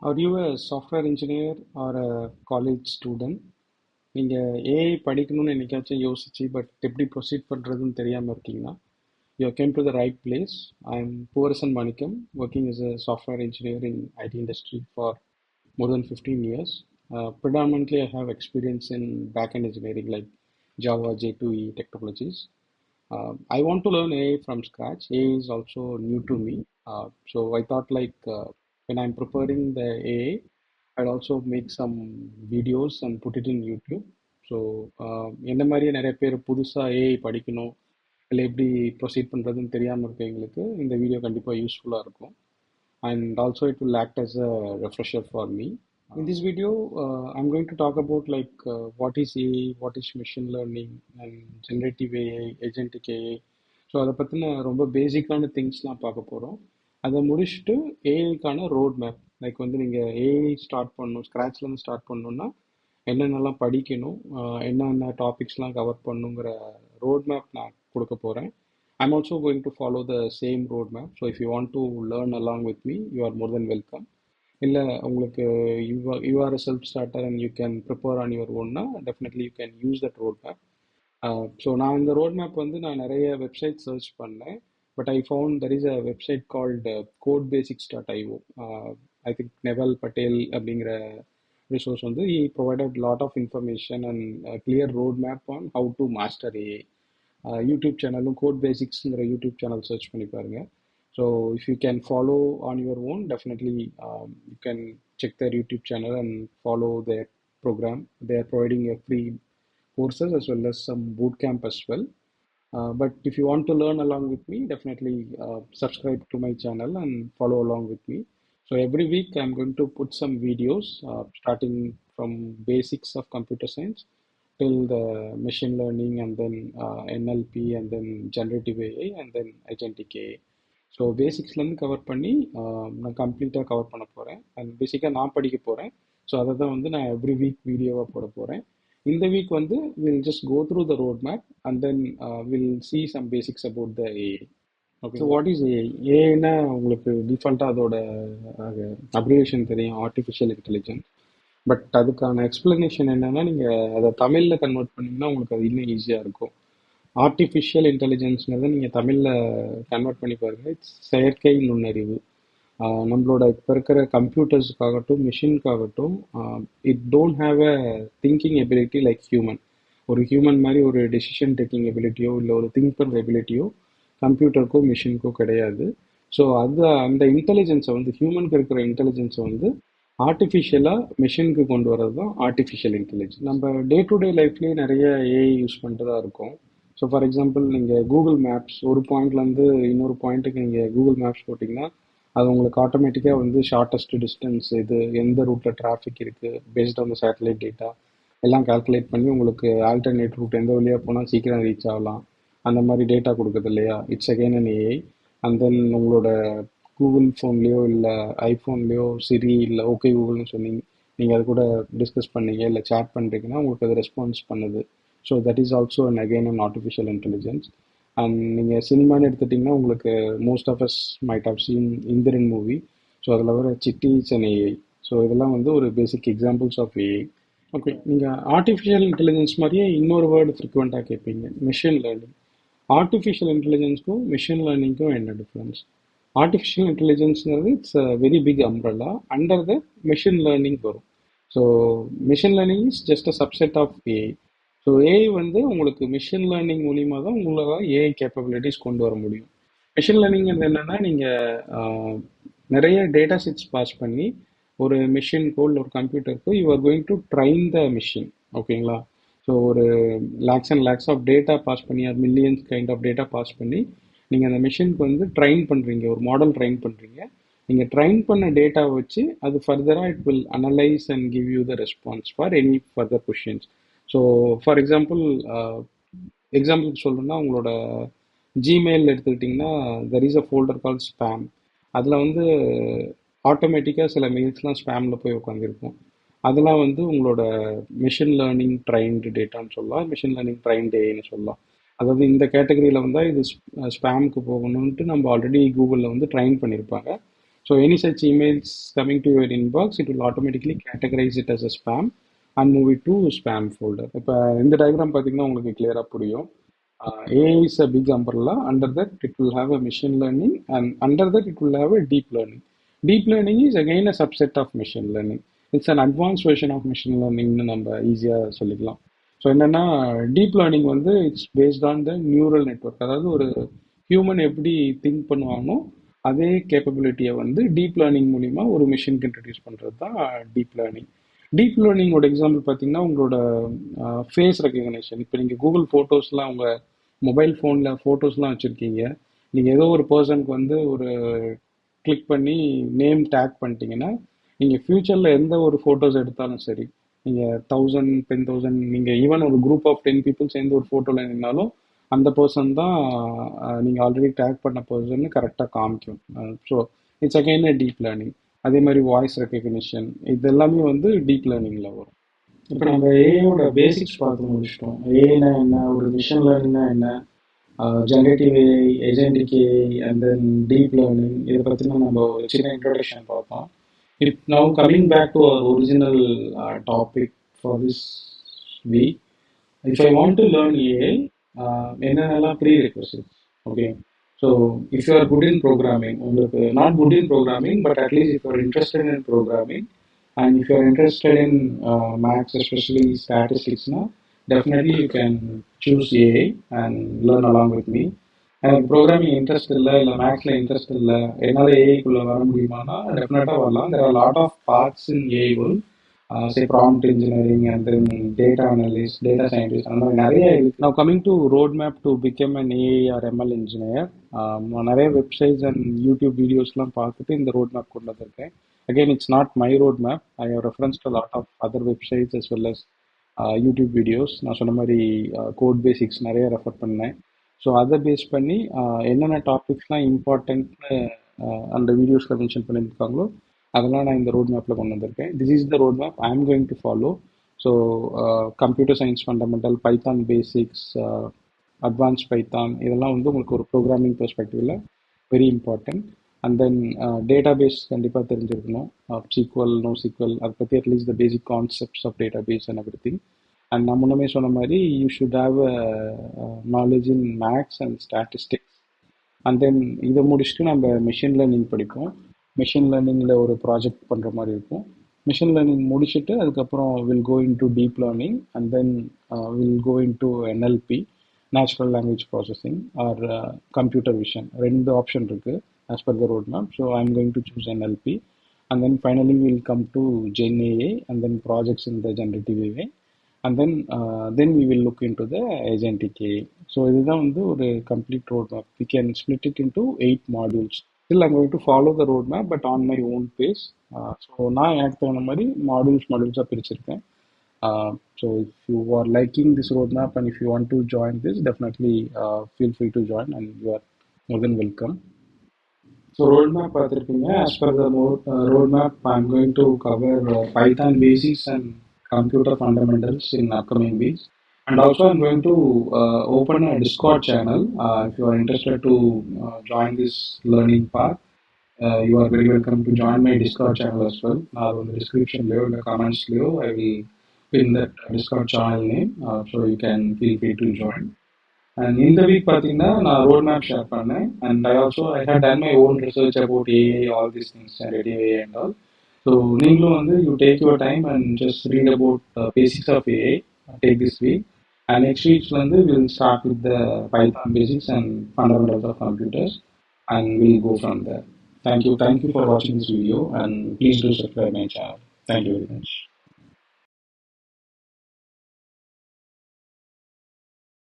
Are you a software engineer or a college student? நீங்கள் AI படிக்கணும்னு என்னைக்காச்சும் யோசிச்சு பட் எப்படி ப்ரொசீட் பண்ணுறதுன்னு தெரியாமல் இருக்கீங்கன்னா you came to the right place. I'm Poorasan Manikam, working as a software engineer in IT industry for more than 15 years. Predominantly, I have experience in backend engineering like Java, J2E technologies. I want to learn AI from scratch. AI is also new to me. So I thought when I'm preparing the AI, I'd also make some videos and put it in YouTube. So என்ன மாதிரியே நிறைய பேர் புதுசாக AI படிக்கணும் இல்லை எப்படி proceed பண்ணுறதுன்னு தெரியாமல் இருக்கவங்களுக்கு இந்த வீடியோ கண்டிப்பாக யூஸ்ஃபுல்லாக இருக்கும். And also it will act as a refresher for me. In this video, I'm going to talk about what is AI, what is machine learning, and generative AI, agentic AI. So அதை பற்றின ரொம்ப பேசிக்கான திங்ஸ்லாம் பார்க்க போகிறோம். அதை முடிச்சுட்டு ஏஐக்கான road map, வந்து நீங்கள் ஏஐ ஸ்டார்ட் பண்ணணும், ஸ்க்ராட்ச்லேருந்து ஸ்டார்ட் பண்ணணுன்னா என்னென்னலாம் படிக்கணும், என்னென்ன டாபிக்ஸ்லாம் கவர் பண்ணுங்கிற ரோட் மேப் நான் கொடுக்க போகிறேன். I'm also going to follow the same roadmap. So if you want to learn along with me, you are more than welcome. இல்லை உங்களுக்கு you are a self starter and you can prepare on your own, definitely you can use that roadmap. So நான் இந்த ரோட்மேப் வந்து நான் நிறைய website search பண்ணேன். But I found there is a website called codebasics.io. I think நெவல் Patel அப்படிங்கிற resource வந்து he provided lot of information and a clear roadmap on how to master AI. YouTube சேனலும் code பேசிக்ஸ்ங்கிற YouTube channel search பண்ணி பாருங்க. So if you can follow on your own, definitely you can check their YouTube channel and follow their program. They are providing a free courses as well as some boot camp as well. But if you want to learn along with me, definitely subscribe to my channel and follow along with me. So every week I'm going to put some videos starting from basics of computer science till the machine learning and then NLP and then generative AI and then agentic AI. So பேசிக்ஸ்லேருந்து cover பண்ணி நான் கம்ப்ளீட்டாக cover பண்ண போகிறேன். And பேசிக்காக நான் படிக்க போகிறேன். ஸோ அதை தான் வந்து நான் எவ்ரி வீக் வீடியோவாக போட போகிறேன். இந்த வீக் வந்து will just go through the road map and then will see some basics about the AI. Okay, so what is AI? ஏஐனா உங்களுக்கு டிஃபால்ட்டாக அதோட அப்ரிவேஷன் தெரியும், ஆர்டிஃபிஷியல் இன்டெலிஜென்ஸ். பட் அதுக்கான எக்ஸ்பிளனேஷன் என்னென்னா, நீங்கள் அதை தமிழில் கன்வெர்ட் பண்ணிங்கன்னா உங்களுக்கு அது இன்னும் ஈஸியாக இருக்கும். ஆர்டிஃபிஷியல் இன்டெலிஜென்ஸ்ங்கிறத நீங்கள் தமிழில் கன்வெர்ட் பண்ணி பாருங்கள். இட்ஸ் செயற்கை நுண்ணறிவு. நம்மளோட இப்போ இருக்கிற கம்ப்யூட்டர்ஸுக்காகட்டும் மிஷினுக்காகட்டும் it don't have a thinking ability like human. ஒரு ஹியூமன் மாதிரி ஒரு டெசிஷன் டேக்கிங் எபிலிட்டியோ இல்லை ஒரு திங்க் பண்ணுற எபிலிட்டியோ கம்ப்யூட்டருக்கோ மிஷினுக்கோ கிடையாது. ஸோ அந்த இன்டெலிஜென்ஸை வந்து ஹியூமனுக்கு இருக்கிற இன்டெலிஜென்ஸை வந்து ஆர்டிஃபிஷியலாக மிஷினுக்கு கொண்டு வரது தான் ஆர்டிஃபிஷியல் இன்டெலிஜென்ஸ். நம்ம டே டு டே லைஃப்லேயே நிறைய ஏஐ யூஸ் பண்ணுறதா இருக்கும். ஸோ ஃபார் எக்ஸாம்பிள் நீங்கள் கூகுள் மேப்ஸ் ஒரு பாயிண்ட்லேருந்து இன்னொரு பாயிண்ட்டுக்கு நீங்கள் கூகுள் மேப்ஸ் போட்டிங்கன்னா அது உங்களுக்கு ஆட்டோமேட்டிக்காக வந்து ஷார்ட்டஸ்ட் டிஸ்டன்ஸ் இது, எந்த ரூட்டில் டிராஃபிக் இருக்குது based on the satellite data எல்லாம் கால்குலேட் பண்ணி உங்களுக்கு ஆல்டர்னேட் ரூட் எந்த வழியாக போனால் சீக்கிரம் ரீச் ஆகலாம் அந்த மாதிரி டேட்டா கொடுக்குது இல்லையா. It's again an AI. And தென் உங்களோட கூகுள் ஃபோன்லேயோ இல்லை ஐஃபோன்லேயோ சிரி இல்லை ஓகே கூகுள்னு சொன்னீங்க, நீங்கள் அது கூட டிஸ்கஸ் பண்ணீங்க இல்லை சேட் பண்ணுறீங்கன்னா உங்களுக்கு அது ரெஸ்பான்ஸ் பண்ணுது. So that is also again an artificial intelligence. And நீங்கள் சினிமான்னு எடுத்துட்டிங்கன்னா உங்களுக்கு most of us might have seen Enthiran movie. So அதில் வர Chitti it's an AI. So இதெல்லாம் வந்து ஒரு basic examples of AI. Okay, நீங்கள் ஆர்டிஃபிஷியல் இன்டெலிஜென்ஸ் மாதிரியே இன்னொரு வேர்டு ஃப்ரீக்வெண்ட்டாக கேட்பீங்க, மிஷின் லேர்னிங். ஆர்டிஃபிஷியல் இன்டெலிஜென்ஸ்க்கும் மிஷின் லேர்னிங்க்கும் என்ன டிஃப்ரென்ஸ்? ஆர்டிஃபிஷியல் இன்டெலிஜென்ஸ்ங்கிறது it's a very big umbrella. Under the machine learning வரும். So machine learning is just a subset of AI. So AI வந்து உங்களுக்கு மிஷின் லேர்னிங் மூலிமா தான் உங்களால் ஏஐ கேப்பபிலிட்டிஸ் கொண்டு வர முடியும். மிஷின் லேர்னிங் என்னென்னா நீங்கள் நிறைய டேட்டா செட்ஸ் பாஸ் பண்ணி ஒரு மிஷின்கோ இல்லை ஒரு கம்ப்யூட்டருக்கோ you are going to train the machine. ஓகேங்களா? ஸோ ஒரு lakhs and lakhs of data pass பண்ணி அது millions kind of data pass பண்ணி நீங்கள் அந்த மிஷினுக்கு வந்து ட்ரைன் பண்ணுறீங்க, ஒரு மாடல் ட்ரைன் பண்ணுறீங்க. நீங்கள் ட்ரைன் பண்ண டேட்டா வச்சு அது ஃபர்தராக it will analyse and give you the response for any further questions. So for எக்ஸாம்பிளுக்கு சொல்லணும்னா உங்களோட ஜிமெயில் எடுத்துக்கிட்டிங்கன்னா there is a folder call spam. அதில் வந்து ஆட்டோமேட்டிக்காக சில மெயில்ஸ்லாம் ஸ்பேமில் போய் உட்காந்துருக்கும். அதெல்லாம் வந்து உங்களோட மிஷின் லேர்னிங் ட்ரைன்டு டேட்டான்னு சொல்லலாம், மிஷின் லேர்னிங் ட்ரைன்டு ஏன்னு சொல்லலாம். அதாவது இந்த கேட்டகரியில் வந்தால் இது ஸ்பேமுக்கு போகணுன்ட்டு நம்ம ஆல்ரெடி கூகுளில் வந்து ட்ரைன் பண்ணியிருப்பாங்க. So any such emails coming to your inbox, it will automatically categorize it as a spam and move it to spam folder. இப்போ இந்த டயக்ராம் பார்த்தீங்கன்னா உங்களுக்கு கிளியராக புரியும். AI is a big umbrella. Under that, it will have a machine learning, and under that, it will have a deep learning. Deep learning is again a subset of machine learning. It's an advanced version of machine learning னு நம்ம ஈஸியாக சொல்லிக்கலாம். So என்னன்னா deep learning வந்து it's based on the neural network. அதாவது ஒரு human எப்படி think பண்ணுவானோ அதே கேப்பபிலிட்டியை வந்து டீப் லேர்னிங் மூலிமா ஒரு மிஷினுக்கு இன்ட்ரடியூஸ் பண்ணுறது தான் டீப் லேர்னிங். டீப் லேர்னிங்கோட எக்ஸாம்பிள் பார்த்தீங்கன்னா உங்களோட ஃபேஸ் ரெக்கக்னேஷன். இப்போ நீங்கள் கூகுள் ஃபோட்டோஸ்லாம் உங்கள் மொபைல் ஃபோனில் ஃபோட்டோஸ்லாம் வச்சுருக்கீங்க. நீங்கள் ஏதோ ஒரு பர்சனுக்கு வந்து ஒரு கிளிக் பண்ணி நேம் டேக் பண்ணிட்டீங்கன்னா நீங்கள் ஃப்யூச்சரில் எந்த ஒரு ஃபோட்டோஸ் எடுத்தாலும் சரி, நீங்கள் 1000 10,000 நீங்கள் ஈவன் ஒரு குரூப் ஆஃப் 10 பீப்புள் சேர்ந்து ஒரு ஃபோட்டோவில் நின்னாலும் அந்த பர்சன் தான் நீங்கள் ஆல்ரெடி டேக் பண்ண பர்சன் கரெக்டாக காமிக்கும். So it's again a deep learning. அதே மாதிரி வாய்ஸ் ரெக்கக்னிஷன் இது எல்லாமே வந்து டீப் லேர்னிங்கில் வரும். இப்போ நம்ம ஏஐயோட பேசிக்ஸ் பார்த்து முடிச்சிட்டோம். ஏஐனா என்ன, ஒரு மிஷின் லேர்னிங்னா என்ன, generative AI, agentic AI and then deep learning, இதை பற்றின நம்ம ஒரு சின்ன இன்ட்ரோடக்ஷன் பார்த்தோம். If now coming back to our original topic for this week, if I want to learn AI, என்னென்னலாம் prerequisites, okay? So if you are good in programming, உங்களுக்கு not good in programming, but at least if you are interested in programming, and if you are interested in maths, especially statistics, now definitely you can choose AI and learn along with me. எனக்கு programming interest இல்லை மேக்ஸில் interest இல்லை, என்னால் ஏஐக்குள்ளே வர முடியுமானா டெஃபினட்டாக வரலாம். There are lot of parts in AI world. say prompt engineering and then data analyst, data scientist, அந்த மாதிரி நிறைய இருக்கு. Now coming to roadmap to become an AI or ML engineer, நான் நிறைய வெப்சைட்ஸ் அண்ட் யூடியூப் வீடியோஸ்லாம் பார்த்துட்டு இந்த road map கொண்டு வந்திருக்கேன். Again it's not my road map. I have reference to lot of other websites as well as YouTube videos. நான் சொன்ன மாதிரி கோட் பேசிக்ஸ் நிறைய ரெஃபர் பண்ணேன். ஸோ அதை பேஸ் பண்ணி என்னென்ன டாபிக்ஸ்லாம் இம்பார்ட்டன்ட்னு அந்த வீடியோஸில் மென்ஷன் பண்ணியிருக்காங்களோ அதெல்லாம் நான் இந்த ரோட் மேப்பில் கொண்டு வந்திருக்கேன். This is the road map I am going to follow. So computer science fundamental, Python basics, advance Python, இதெல்லாம் வந்து உங்களுக்கு ஒரு ப்ரோக்ராமிங் பெர்ஸ்பெக்டிவில் very important. And then database கண்டிப்பாக தெரிஞ்சிருக்கணும். சீக்வல், நோ சீக்வல், அதை பற்றி at least the basic concepts of database and everything. And நான் முன்னமே சொன்ன மாதிரி you should have knowledge in maths and statistics. And then இதை முடிச்சுட்டு நம்ம மிஷின் லேர்னிங் படிப்போம். மிஷின் லேர்னிங்கில் ஒரு ப்ராஜெக்ட் பண்ணுற மாதிரி இருக்கும். மிஷின் லேர்னிங் முடிச்சுட்டு அதுக்கப்புறம் will go into deep learning and then will go into NLP, natural language processing or computer vision. ரெண்டு ஆப்ஷன் இருக்குது as per the road map. So I am going to choose NLP and then finally will come to gen AI and then projects in the generative AI and then we will look into the agentic AI. So இதுதான் வந்து ஒரு complete roadmap. We can split it into 8 modules. Still I'm going to follow the roadmap but on my own pace. So நான் எனக்கு தகுந்த மாதிரி modules பிரிச்சிருக்கேன். So if you are liking this roadmap and if you want to join this, definitely feel free to join and you are more than welcome. So roadmap பார்த்துருப்பீங்க. As per the roadmap, I'm going to cover Python basics and computer fundamentals in upcoming weeks, and also I'm going to open a Discord channel. If you are interested to join this learning path, you are very welcome to join my Discord channel as well. In the description below, in the comments below, I will pin that Discord channel name, so you can feel free to join. And in the week பார்த்தீங்கன்னா நான் road map share பண்ணேன். And I had done my own research about AI, all these things, generative AI and all. So நீங்களும் வந்து you take your time and just read about basics of AI, take this week. And next week வந்து we'll start with the Python basics and fundamentals of computers and we'll go from there. Thank you for watching this video and please do subscribe my channel. Thank you very much.